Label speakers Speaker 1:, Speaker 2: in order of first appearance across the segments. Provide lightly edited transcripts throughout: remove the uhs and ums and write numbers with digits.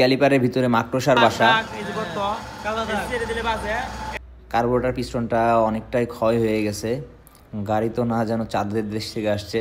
Speaker 1: ক্যালিপারের ভিতরে মাকড়সার বাসা। কার্বোরেটর পিস্টনটা অনেকটাই ক্ষয় হয়ে গেছে, গাড়ি তো না যেন চাঁদের দেশ থেকে আসছে।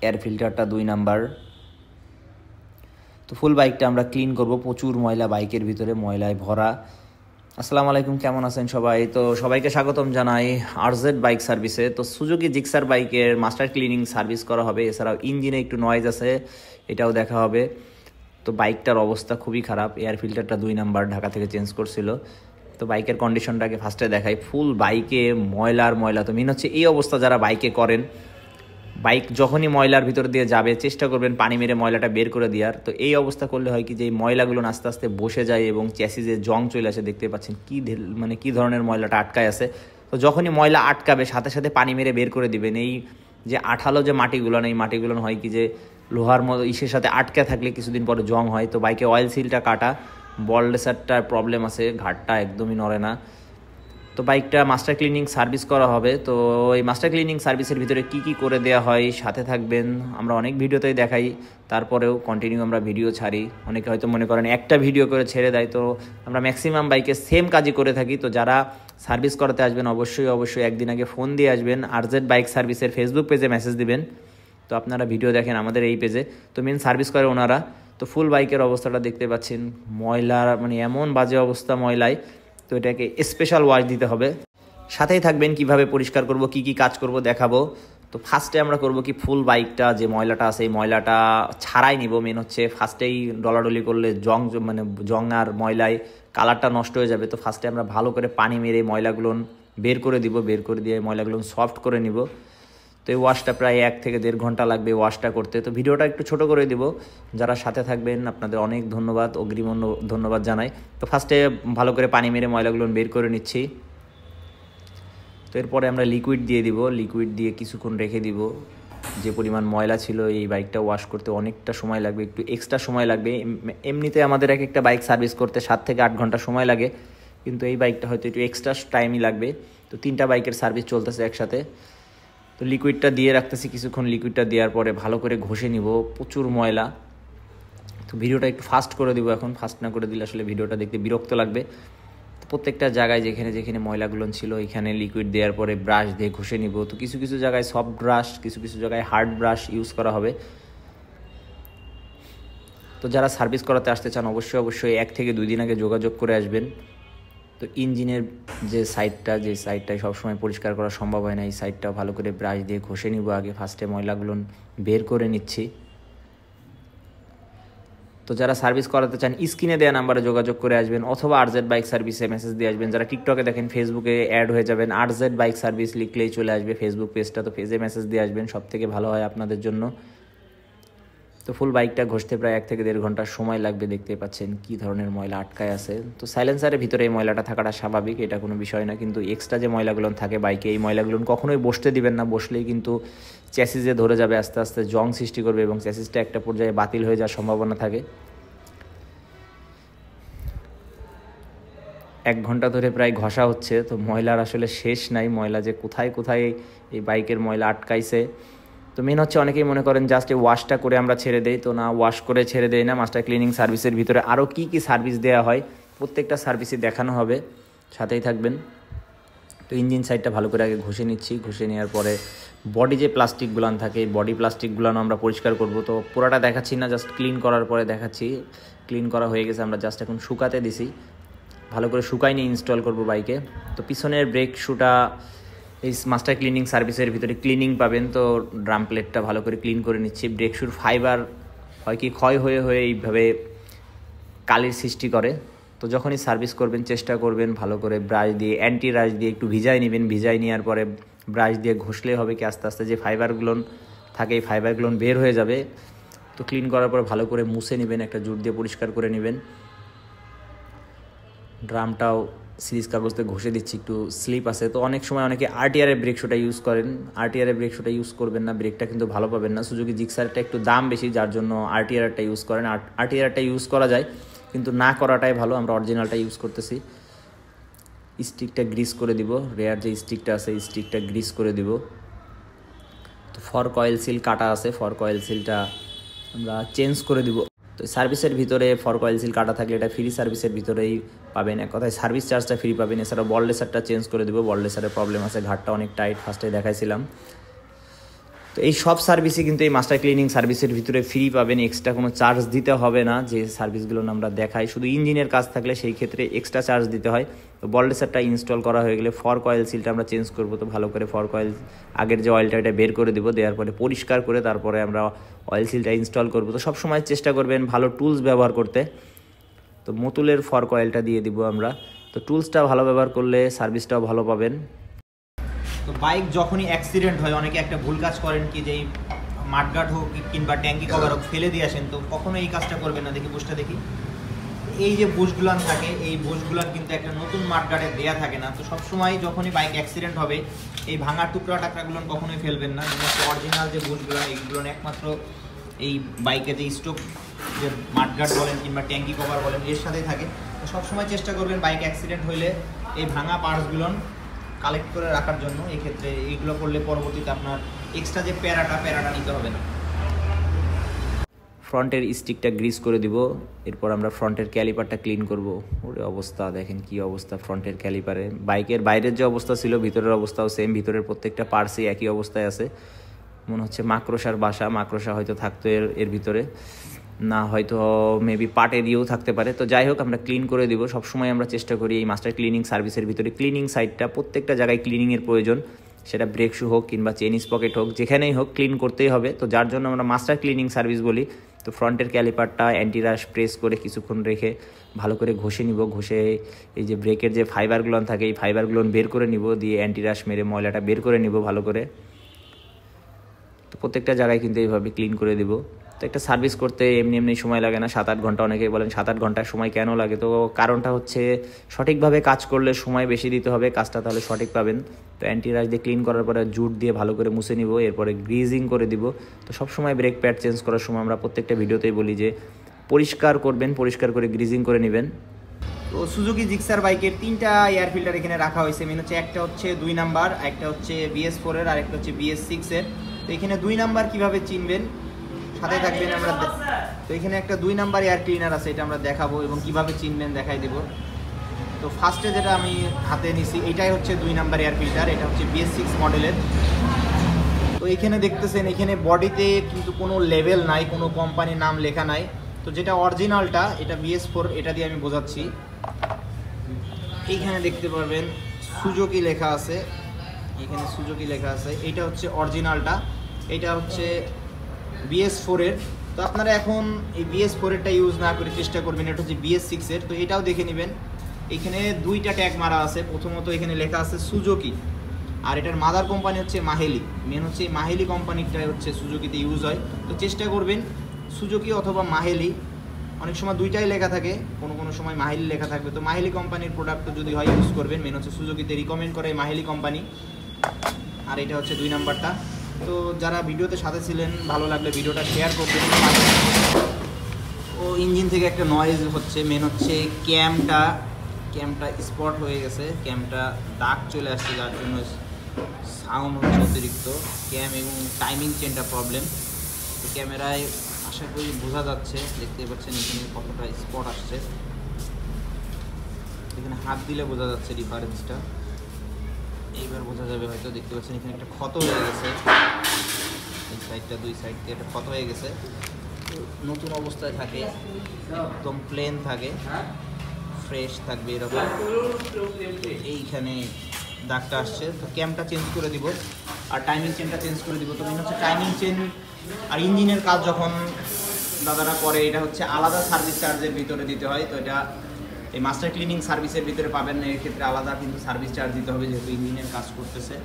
Speaker 1: এয়ার ফিল্টারটা 2 নাম্বার। তো ফুল বাইকটা আমরা ক্লিন করব, প্রচুর ময়লা বাইকের ভিতরে, ময়লায় ভরা। আসসালামু আলাইকুম, কেমন আছেন সবাই? তো সবাইকে স্বাগতম জানাই আরজেড বাইক সার্ভিসে। তো সুজুকি জিক্সার বাইকের মাস্টার ক্লিনিং সার্ভিস করা হবে, এছাড়াও ইঞ্জিনে একটু নয়েজ আছে, এটাও দেখা হবে। তো বাইকটার অবস্থা খুবই খারাপ, এয়ার ফিল্টারটা 2 নাম্বার ঢাকা থেকে চেঞ্জ করছিল। তো বাইকের কন্ডিশনটাকে ফার্স্টে দেখাই। ফুল বাইকে ময়লা। তো মেন হচ্ছে এই অবস্থা যারা বাইকে করেন, বাইক যখনই ময়লার ভিতর দিয়ে যাবে চেষ্টা করবেন পানি মেরে ময়লাটা বের করে দেওয়ার। তো এই অবস্থা করলে হয় কি, যে এই ময়লাগুলো আস্তে আস্তে বসে যায় এবং চ্যাসিসে জং চলে আসে। দেখতে পাচ্ছেন কি ধরনের ময়লাটা আটকায় আছে। তো যখনই ময়লা আটকাবে সাথে সাথে পানি মেরে বের করে দিবেন। এই যে আঠালো যে মাটিগুলো, এই মাটিগুলো হয় কি যে লোহার মতো ইসের সাথে আটকে থাকলে কিছুদিন পরে জং হয়। তো বাইকে অয়েল সিলটা কাটা, বল রেসারটার প্রবলেম আছে, ঘাটটা একদমই নড়ে না। তো বাইকটা মাস্টার ক্লিনিং সার্ভিস করা হবে। তো এই মাস্টার ক্লিনিং সার্ভিসের ভিতরে কি করে দেওয়া হয় সাথে থাকবেন। আমরা অনেক ভিডিওতেই দেখাই, তারপরেও কন্টিনিউ আমরা ভিডিও ছাড়ি। অনেকে হয়তো মনে করেন একটা ভিডিও করে ছেড়ে দেয়, তো আমরা ম্যাক্সিমাম বাইকে সেম কাজই করে থাকি। তো যারা সার্ভিস করাতে আসবেন অবশ্যই একদিন আগে ফোন দিয়ে আসবেন। আরজেড বাইক সার্ভিসের ফেসবুক পেজে মেসেজ দিবেন। তো আপনারা ভিডিও দেখেন আমাদের এই পেজে, তো মেন সার্ভিস করে ওনারা। তো ফুল বাইকের অবস্থাটা দেখতে পাচ্ছেন, ময়লা এমন বাজে অবস্থা ময়লায়। তো এটাকে স্পেশাল ওয়াশ দিতে হবে। সাথেই থাকবেন, কিভাবে পরিষ্কার করব, কি কাজ করব দেখাবো। তো ফার্স্টে আমরা করব কি, ফুল বাইকটা যে ময়লাটা আছে এই ময়লাটা ছাড়াই নিব। মেন হচ্ছে ফার্স্টেই ডলাডলি করলে জং আর ময়লায় কালারটা নষ্ট হয়ে যাবে। তো ফার্স্টে আমরা ভালো করে পানি মেরে ময়লাগুলো বের করে দিব, বের করে দিয়ে ময়লাগুলো সফট করে নিব। তো এই ওয়াশটা প্রায় 1 থেকে 1.5 ঘন্টা লাগবে ওয়াশটা করতে। তো ভিডিওটা একটু ছোট করে দিব, যারা সাথে থাকবেন আপনাদের অনেক ধন্যবাদ, অগ্রিম ধন্যবাদ জানাই। তো ফার্স্টে ভালো করে পানি মেরে ময়লাগুলো বের করে নিচ্ছি। তো এরপরে আমরা লিকুইড দিয়ে দিব, লিকুইড দিয়ে কিছুক্ষণ রেখে দিব। যে পরিমাণ ময়লা ছিল এই বাইকটা ওয়াশ করতে অনেকটা সময় লাগবে, একটু এক্সট্রা সময় লাগবে। এমনিতে আমাদের একটা বাইক সার্ভিস করতে 7 থেকে 8 ঘন্টা সময় লাগে, কিন্তু এই বাইকটা হয়তো একটু এক্সট্রা টাইমই লাগবে। তো 3টা বাইকের সার্ভিস চলতেছে একসাথে। তো লিকুইডটা দিয়ে রাখতেছি কিছুক্ষণ। লিকুইডটা দেওয়ার পরে ভালো করে ঘষে নিব, প্রচুর ময়লা। তো ভিডিওটা একটু ফাস্ট করে দিব এখন, ফাস্ট না করে দিলে আসলে ভিডিওটা দেখতে বিরক্ত লাগবে। তো প্রত্যেকটা জায়গায় যেখানে ময়লাগুলো ছিল এখানে লিকুইড দেওয়ার পরে ব্রাশ দিয়ে ঘষে নিব। তো কিছু জায়গায় সফট ব্রাশ, কিছু জায়গায় হার্ড ব্রাশ ইউজ করা হবে। তো যারা সার্ভিস করাতে আসতে চান অবশ্যই 1 থেকে 2 দিন আগে যোগাযোগ করে আসবেন। তো ইঞ্জিনের যে সাইডটাই সবসময় পরিষ্কার করা সম্ভব হয় না, এই সাইডটাও ভালো করে ব্রাশ দিয়ে ঘষে নিব আগে। ফার্স্টে ময়লাগুলো বের করে নিচ্ছি। তো যারা সার্ভিস করাতে চান স্ক্রিনে দেওয়া নাম্বারে যোগাযোগ করে আসবেন, অথবা আরজেড বাইক সার্ভিসে মেসেজ দিয়ে আসবেন। যারা টিকটকে দেখেন, ফেসবুকে অ্যাড হয়ে যাবেন, আরজেড বাইক সার্ভিস লিখলেই চলে আসবে ফেসবুক পেজটা। তো পেজে মেসেজ দিয়ে আসবেন, সব থেকে ভালো হয় আপনাদের জন্য। তো ফুল বাইকটা ঘষতে প্রায় 1 থেকে 1.5 ঘন্টা সময় লাগবে। দেখতে পাচ্ছেন কি ধরনের ময়লা আটকায় আছে। তো সাইলেন্সারের ভিতরে এই ময়লাটা থাকাটা স্বাভাবিক, এটা কোনো বিষয় না। কিন্তু এক্সট্রা যে ময়লাগুলো থাকে বাইকে, এই ময়লাগুলো কখনোই বসতে দিবেন না। বসলেই কিন্তু চ্যাসিসে ধরে যাবে, আস্তে আস্তে জং সৃষ্টি করবে এবং চ্যাসিসটা একটা পর্যায়ে বাতিল হয়ে যাওয়ার সম্ভাবনা থাকে। 1 ঘন্টা ধরে প্রায় ঘষা হচ্ছে। তো ময়লার আসলে শেষ নাই, ময়লা যে কোথায় এই বাইকের ময়লা আটকাইছে। তো মেন হচ্ছে অনেকেই মনে করেন জাস্ট এই ওয়াশটা করে আমরা ছেড়ে দেই। তো না, ওয়াশ করে ছেড়ে দেই না। মাস্টার ক্লিনিং সার্ভিসের ভিতরে আরও কি সার্ভিস দেওয়া হয় প্রত্যেকটা সার্ভিসই দেখানো হবে, সাথেই থাকবেন। তো ইঞ্জিন সাইডটা ভালো করে আগে ঘষে নিচ্ছি। ঘষে নেওয়ার পরে বডি যে প্লাস্টিকগুলো থাকে, বডি প্লাস্টিকগুলো আমরা পরিষ্কার করব। তো পুরোটা দেখাচ্ছি না, জাস্ট ক্লিন করার পরে দেখাচ্ছি। ক্লিন করা হয়ে গেছে, আমরা জাস্ট এখন শুকাতে দিছি। ভালো করে শুকাই নিয়ে ইনস্টল করব বাইকে। তো পিছনের ব্রেক শুটা এই মাস্টার ক্লিনিং সার্ভিসের ভিতরে ক্লিনিং পাবেন। তো ড্রাম প্লেটটা ভালো করে ক্লিন করে নিচ্ছি। ব্রেক শুর ফাইবার হয় কি ক্ষয় হয়ে এইভাবে কালির সৃষ্টি করে। তো যখনই সার্ভিস করবেন চেষ্টা করবেন ভালো করে ব্রাশ দিয়ে, অ্যান্টি রাশ দিয়ে একটু ভিজাই নেবেন। ভিজাই নেওয়ার পরে ব্রাশ দিয়ে ঘষলে হবে কি, আস্তে আস্তে যে ফাইবারগুলো থাকে এই ফাইবারগুলো বের হয়ে যাবে। তো ক্লিন করার পরে ভালো করে মুছে নেবেন, একটা জুট দিয়ে পরিষ্কার করে নেবেন। ড্রামটাও সিরিজ কাগজতে ঘষে দিচ্ছি, একটু স্লিপ আছে। তো অনেক সময় অনেকে আরটিআরের ব্রেক শুটা ইউজ করেন, আরটিআরের ব্রেক শুটা ইউজ করবেন না, ব্রেকটা কিন্তু ভালো পাবেন না। সুজুকি জিক্সারটা একটু দাম বেশি, যার জন্য আরটিআরটা ইউজ করেন। আরটিআরটা ইউজ করা যায় কিন্তু না করাটাই ভালো, আমরা অরিজিনালটা ইউজ করতেছি। স্টিকটা গ্রিস করে দিব, রেয়ার যে স্টিকটা আছে এই স্টিকটা গ্রিস করে দিব। তো ফর কয়েল সিল কাটা আছে, ফর কয়েল সিলটা আমরা চেঞ্জ করে দিব। তো সার্ভিসের ভিতরে ফর্ক অয়েল সিল কাটা থাকলে এটা ফ্রি সার্ভিসের ভিতরেই পাবেন, এক কথায় সার্ভিস চার্জটা ফ্রি পাবেন। এছাড়াও বল রেসারটা চেঞ্জ করে দেবো, বল রেসারের প্রবলেম আছে, ঘাটটা অনেক টাইট, ফার্স্টে দেখাইছিলাম। তো এই সব সার্ভিসই কিন্তু এই মাস্টার ক্লিনিং সার্ভিসের ভিতরে ফ্রি পাবেন, এক্সট্রা কোনো চার্জ দিতে হবে না। যে সার্ভিসগুলো আমরা দেখাই শুধু ইঞ্জিনের কাজ থাকলে সেই ক্ষেত্রে এক্সট্রা চার্জ দিতে হয়। তো বল রেসারটা ইনস্টল করা হয়ে গেলে ফর্ক অয়েল সিলটা আমরা চেঞ্জ করবো। তো ভালো করে ফর্ক অয়েল আগের যে অয়েলটা এটা বের করে দেবো, দেওয়ার পরে পরিষ্কার করে তারপরে আমরা অয়েল সিলটা ইনস্টল করবো। তো সবসময় চেষ্টা করবেন ভালো টুলস ব্যবহার করতে। তো মতুলের ফর্ক অয়েলটা দিয়ে দিব আমরা। তো টুলসটা ভালো ব্যবহার করলে সার্ভিসটাও ভালো পাবেন। তো বাইক যখনই অ্যাক্সিডেন্ট হয়, অনেকে একটা ভুল কাজ করেন কি যে মাঠগার্ড হোক কিংবা ট্যাঙ্কি কভার হোক ফেলে দিয়ে আসেন। তো কখনো এই কাজটা করবেন না। দেখি বুশটা দেখি, এই যে বুশগুলান থাকে এই বুশগুলান কিন্তু একটা নতুন মাঠগার্ডে দেওয়া থাকে না। তো সবসময় যখনই বাইক অ্যাক্সিডেন্ট হবে এই ভাঙা টুকরা টাকরাগুলো কখনোই ফেলবেন না। অরিজিনাল যে বুশগুলো এইগুলো একমাত্র এই বাইকে যে স্টোভ যে মাঠগার্ড বলেন কিংবা ট্যাঙ্কি কভার বলেন এর সাথেই থাকে। তো সবসময় চেষ্টা করবেন বাইক অ্যাক্সিডেন্ট হইলে এই ভাঙা পার্টসগুলো কালেক্ট করে রাখার জন্য। এই ক্ষেত্রে এইগুলো করলে পরবর্তীতে আপনার এক্সট্রা যে প্যারাটা নিতে হবে না। ফ্রন্টের স্টিকটা গ্রিস করে দিব, এরপর আমরা ফ্রন্টের ক্যালিপারটা ক্লিন করব। ওরে অবস্থা দেখেন কি অবস্থা ফ্রন্টের ক্যালিপারে। বাইকের বাইরের যে অবস্থা ছিল ভিতরের অবস্থাও সেম, ভিতরের প্রত্যেকটা পার্টসই একই অবস্থায় আছে। মনে হচ্ছে মাকড়সার বাসা, মাকড়সা হয়তো থাকতো এর ভিতরে, না হয়তো মেবি পার্টে দিয়েও থাকতে পারে। তো যাই হোক আমরা ক্লিন করে দিব। সবসময় আমরা চেষ্টা করি এই মাস্টার ক্লিনিং সার্ভিসের ভিতরে ক্লিনিং সাইডটা প্রত্যেকটা জায়গায় ক্লিনিংয়ের প্রয়োজন, সেটা ব্রেক শু হোক কিংবা চেন স্পকেট হোক যেখানেই হোক ক্লিন করতেই হবে। তো যার জন্য আমরা মাস্টার ক্লিনিং সার্ভিস বলি। তো ফ্রন্টের ক্যালিপারটা অ্যান্টিরাশ প্রেস করে কিছুক্ষণ রেখে ভালো করে ঘষে নিব। ঘষে এই যে ব্রেকের যে ফাইবারগুলো থাকে এই ফাইবারগুলো বের করে নিব, দিয়ে অ্যান্টিরাশ মেরে ময়লাটা বের করে নিব ভালো করে। তো প্রত্যেকটা জায়গায় কিন্তু এইভাবে ক্লিন করে দেব। তো একটা সার্ভিস করতে এমনি সময় লাগে না, 7-8 ঘন্টা। অনেকেই বলেন 7-8 ঘন্টার সময় কেন লাগে? তো কারণটা হচ্ছে সঠিকভাবে কাজ করলে সময় বেশি দিতে হবে, কাজটা তাহলে সঠিক পাবেন। তো অ্যান্টিরাশ দিয়ে ক্লিন করার পরে জুট দিয়ে ভালো করে মুছে নিব, এরপরে গ্রিজিং করে দিব। তো সবসময় ব্রেক প্যাড চেঞ্জ করার সময় আমরা প্রত্যেকটা ভিডিওতেই বলি যে পরিষ্কার করবেন, পরিষ্কার করে গ্রিজিং করে নেবেন। তো সুজুকি জিক্সার বাইকের 3টা এয়ার ফিল্টার এখানে রাখা হয়েছে। মেন হচ্ছে একটা হচ্ছে 2 নাম্বার, একটা হচ্ছে BS4 এর, আর একটা হচ্ছে BS6 এর। তো এখানে 2 নাম্বার কিভাবে চিনবেন সাথে থাকবেন আমরা। তো এখানে একটা 2 নাম্বার এয়ার ক্লিনার আছে, এটা আমরা দেখাবো এবং কিভাবে চিনবেন দেখাই দেব। তো ফার্স্টে যেটা আমি হাতে নিছি এটাই হচ্ছে 2 নাম্বার এয়ার ফিল্টার, এটা হচ্ছে BS6 মডেলের। তো এখানে দেখতেছেন এখানে বডিতে কিন্তু কোনো লেভেল নাই, কোনো কোম্পানির নাম লেখা নাই। তো যেটা অরিজিনালটা এটা BS4, এটা দিয়ে আমি বোঝাচ্ছি। এইখানে দেখতে পারবেন সুজুকি লেখা আছে, এখানে সুজুকি লেখা আছে। এটা হচ্ছে অরিজিনালটা, এটা হচ্ছে BS4 এর। তো আপনারা এখন এই BS4 এরটা ইউজ না করে চেষ্টা করবেন এটা হচ্ছে BS6 এর। তো এটাও দেখে নেবেন, এখানে 2টা ট্যাগ মারা আছে। প্রথমত এখানে লেখা আছে সুজুকি, আর এটার মাদার কোম্পানি হচ্ছে মাহেলি। মেন হচ্ছে এই মাহেলি কোম্পানিটাই হচ্ছে সুজুকিতে ইউজ হয়। তো চেষ্টা করবেন সুজুকি অথবা মাহেলি, অনেক সময় 2টাই লেখা থাকে, কোনো সময় মাহেলি লেখা থাকবে। তো মাহেলি কোম্পানির প্রোডাক্ট যদি হয় ইউজ করবেন। মেন হচ্ছে সুজুকিতে রিকমেন্ড করে মাহেলি কোম্পানি। আর এটা হচ্ছে 2 নাম্বারটা। তো যারা ভিডিওতে সাথে ছিলেন ভালো লাগলে ভিডিওটা শেয়ার করবেন। ও ইঞ্জিন থেকে একটা নয়েজ হচ্ছে, মেন হচ্ছে ক্যামটা স্পট হয়ে গেছে, ক্যামটা দাগ চলে আসছে, যার জন্য সাউন্ড হচ্ছে অতিরিক্ত। ক্যাম এবং টাইমিং চেনটা প্রবলেম। তো ক্যামেরায় আশা করি বোঝা যাচ্ছে, দেখতে পাচ্ছেন এখানে কতটা স্পট আসছে। এখানে হাত দিলে বোঝা যাচ্ছে ডিফারেন্সটা, এইবার বোঝা যাবে হয়তো। দেখতে পাচ্ছেন এখানে একটা ক্ষত হয়ে গেছে, এই সাইডটা 2 সাইড দিয়ে একটা ক্ষত হয়ে গেছে। নতুন অবস্থায় থাকে, একদম প্লেন থাকে, ফ্রেশ থাকবে এরকম। এইখানে দাগটা আসছে, তো ক্যামটা চেঞ্জ করে দিব আর টাইমিং চেনটা চেঞ্জ করে দিব। তো মেন হচ্ছে টাইমিং চেন আর ইঞ্জিনের কাজ যখন দাদারা করে এটা হচ্ছে আলাদা সার্ভিস চার্জের ভিতরে দিতে হয়। তো এটা এই মাস্টার ক্লিনিং সার্ভিসের ভিতরে পাবেন না, এর ক্ষেত্রে আলাদা কিন্তু সার্ভিস চার্জ দিতে হবে যেহেতু ইঞ্জিনের কাজ করতেছে।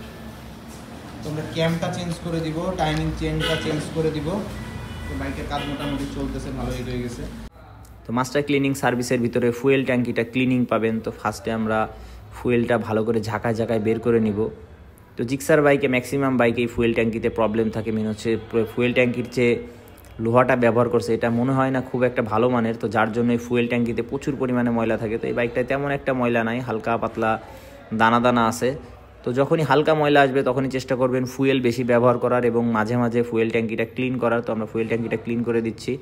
Speaker 1: তো আমরা ক্যামটা চেঞ্জ করে দিব, টাইমিং চেনটা চেঞ্জ করে দিব। তো বাইকের কাজ মোটামুটি চলতেছে, ভালোই হয়ে গেছে। তো মাস্টার ক্লিনিং সার্ভিসের ভিতরে ফুয়েল ট্যাঙ্কিটা ক্লিনিং পাবেন। তো ফার্স্টে আমরা ফুয়েলটা ভালো করে ঝাঁকায় বের করে নিব। তো জিক্সার বাইকে ম্যাক্সিমাম বাইকে ফুয়েল ট্যাঙ্কিতে প্রবলেম থাকে। মেন হচ্ছে ফুয়েল ট্যাঙ্কির যে লোহাটা ব্যবহার করছে এটা মনে হয় না খুব একটা ভালো মানের। তো যার জন্য এই ফুয়েল ট্যাঙ্কিতে প্রচুর পরিমাণে ময়লা থাকে। তো এই বাইকটায় তেমন একটা ময়লা নাই, হালকা পাতলা দানা আছে। তো যখনই হালকা ময়লা আসবে তখনই চেষ্টা করবেন ফুয়েল বেশি ব্যবহার করার এবং মাঝে মাঝে ফুয়েল ট্যাঙ্কিটা ক্লিন করার। তো আমরা ফুয়েল ট্যাঙ্কিটা ক্লিন করে দিচ্ছি,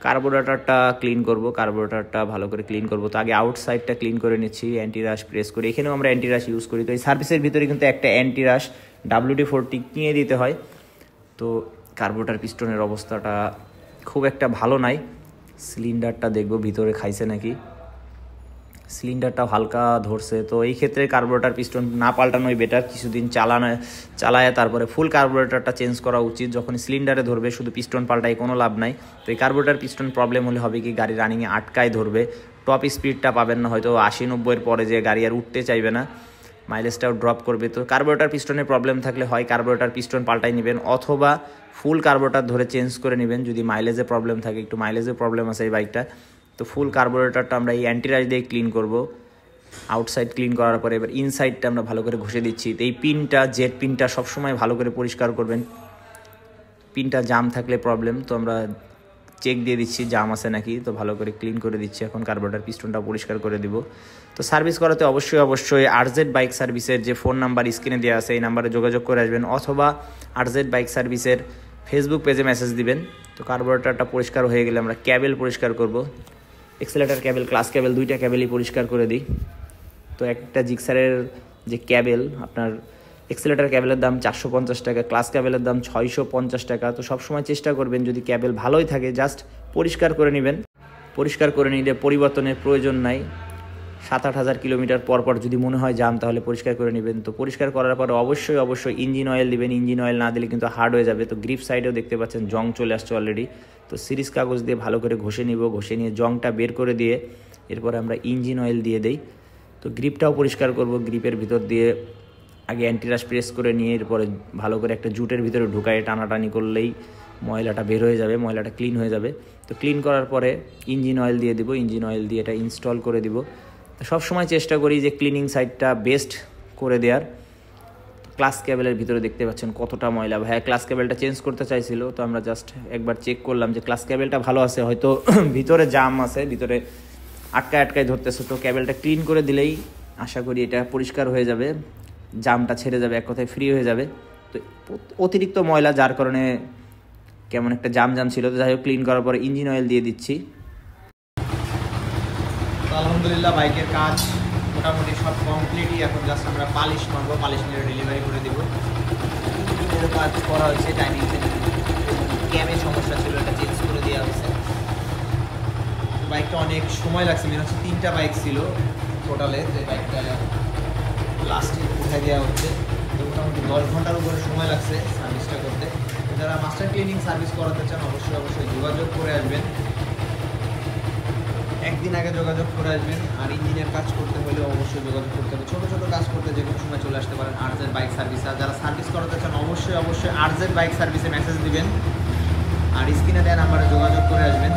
Speaker 1: কার্বোরেটরটা ক্লিন করব, কার্বোরেটরটা ভালো করে ক্লিন করব। তো আগে আউটসাইডটা ক্লিন করে নিচ্ছি, অ্যান্টি রাশ প্রেস করি। এখানেও আমরা অ্যান্টি রাশ ইউজ করি। তো এই সার্ভিসের ভিতরে কিন্তু একটা অ্যান্টি রাশ WD-40 কিনে দিতে হয়। তো কার্বোরেটর পিস্টনের অবস্থাটা খুব একটা ভালো নাই। সিলিন্ডারটা দেখব ভিতরে খাইছে নাকি, সিলিন্ডারটাও হালকা ধরছে। তো এই ক্ষেত্রে কার্বোরেটর পিস্টন না পাল্টানোই বেটার, কিছুদিন চালায় তারপরে ফুল কার্বোরেটরটা চেঞ্জ করা উচিত। যখন সিলিন্ডারে ধরবে শুধু পিস্টন পাল্টায় কোনো লাভ নাই। তো এই কার্বোরেটর পিস্টন প্রবলেম হলে হবে কি, গাড়ি রানিংয়ে আটকায় ধরবে, টপ স্পিডটা পাবেন না, হয়তো 80-90-এর পরে যে গাড়ি আর উঠতে চাইবে না, মাইলেজটাও ড্রপ করবে। তো কার্বোরেটর পিস্টনের প্রবলেম থাকলে হয় কার্বোরেটর পিস্টন পাল্টাই নেবেন, অথবা ফুল কার্বোরেটর ধরে চেঞ্জ করে নেবেন। যদি মাইলেজে প্রবলেম থাকে, একটু মাইলেজে প্রবলেম আছে এই বাইকটা, তো ফুল কার্বোরেটরটা আমরা এই অ্যান্টিরাশ দিয়ে ক্লিন করব। আউটসাইড ক্লিন করার পরে এবার ইনসাইডটা আমরা ভালো করে ঘষে দিচ্ছি। তো এই পিনটা, জেট পিনটা সবসময় ভালো করে পরিষ্কার করবেন। পিনটা জাম থাকলে প্রবলেম, তো আমরা চেক দিয়ে দিচ্ছি জাম আছে নাকি। তো ভালো করে ক্লিন করে দিচ্ছি। এখন কার্বোরেটর পিস্টনটা পরিষ্কার করে দিব। তো সার্ভিস করাতে অবশ্যই RZ বাইক সার্ভিসের যে ফোন নাম্বার স্ক্রিনে দেওয়া আছে এই নাম্বারে যোগাযোগ করে আসবেন, অথবা RZ বাইক সার্ভিসের ফেসবুক পেজে মেসেজ দিবেন। তো কার্বোরেটরটা পরিষ্কার হয়ে গেলে আমরা ক্যাবেল পরিষ্কার করব। এক্সেলেটার ক্যাবেল, ক্লাস ক্যাবেল, দুইটা ক্যাবেলই পরিষ্কার করে দিই। তো একটা জিক্সারের যে ক্যাবেল, আপনার এক্সেলেটার ক্যাবেলের দাম 450 টাকা, ক্লাস ক্যাবেলের দাম 650 টাকা। তো সবসময় চেষ্টা করবেন যদি ক্যাবেল ভালোই থাকে জাস্ট পরিষ্কার করে নেবেন। পরিষ্কার করে নিলে পরিবর্তনের প্রয়োজন নাই। 7-8 হাজার কিলোমিটার পর যদি মনে হয় জাম, তাহলে পরিষ্কার করে নেবেন। তো পরিষ্কার করার পরে অবশ্যই ইঞ্জিন অয়েল দিবেন। ইঞ্জিন অয়েল না দিলে কিন্তু হার্ড হয়ে যাবে। তো গ্রিপ সাইডেও দেখতে পাচ্ছেন জং চলে আসছে অলরেডি। তো সিরিজ কাগজ দিয়ে ভালো করে ঘষে নিব, ঘষে নিয়ে জংটা বের করে দিয়ে এরপরে আমরা ইঞ্জিন অয়েল দিয়ে দেই। তো গ্রিপটাও পরিষ্কার করব। গ্রিপের ভিতর দিয়ে আগে অ্যান্টিরাশ প্রেস করে নিয়ে এরপরে ভালো করে একটা জুটের ভিতরে ঢুকায় টানাটানি করলেই ময়লাটা বের হয়ে যাবে, ময়লাটা ক্লিন হয়ে যাবে। তো ক্লিন করার পরে ইঞ্জিন অয়েল দিয়ে দিব, ইঞ্জিন অয়েল দিয়ে এটা ইনস্টল করে দিব। তো সবসময় চেষ্টা করি যে ক্লিনিং সাইডটা বেস্ট করে দেওয়ার। ক্লাস কেবেলের ভিতরে দেখতে পাচ্ছেন কতটা ময়লা। ভাইয়া ক্লাস কেবেলটা চেঞ্জ করতে চাইছিল, তো আমরা জাস্ট একবার চেক করলাম যে ক্লাস কেবেলটা ভালো আছে, হয়তো ভিতরে জাম আছে, ভিতরে আটকায় ধরতেছে। তো কেবেলটা ক্লিন করে দিলেই আশা করি এটা পরিষ্কার হয়ে যাবে, জামটা ছেড়ে যাবে, এক কথায় ফ্রি হয়ে যাবে। তো অতিরিক্ত ময়লা যার কারণে কেমন একটা জাম ছিল। তো যাই হোক, ক্লিন করার পরে ইঞ্জিন অয়েল দিয়ে দিচ্ছি। তো আলহামদুলিল্লাহ বাইকের কাজ মোটামুটি সব কমপ্লিটই। এখন জাস্ট আমরা পালিশ মারবো, পালিশ মেরে ডেলিভারি করে দেবো। কাজ করা হয়েছে, টাইমিং ক্যামের সমস্যা ছিল, এটা চেঞ্জ করে দেওয়া হয়েছে। বাইকটা অনেক সময় লাগছে, মনে হচ্ছে 3টা বাইক ছিল টোটালে, যে বাইকটা লাস্টে উঠে দেওয়া হচ্ছে। তো মোটামুটি 10 ঘন্টার উপরে সময় লাগছে সার্ভিসটা করতে। তো যারা মাস্টার ক্লিনিং সার্ভিস করাতে চান অবশ্যই যোগাযোগ করে আসবেন, একদিন আগে যোগাযোগ করে আসবেন। আর ইঞ্জিনের কাজ করতে হলে অবশ্যই যোগাযোগ করতে হবে। ছোটো কাজ করতে যে কোনো সময় চলে আসতে পারেন RZ বাইক সার্ভিস। আর যারা সার্ভিস করাতে চান অবশ্যই RZ বাইক সার্ভিসে মেসেজ দিবেন আর স্ক্রিনে দেওয়া নাম্বারে যোগাযোগ করে আসবেন।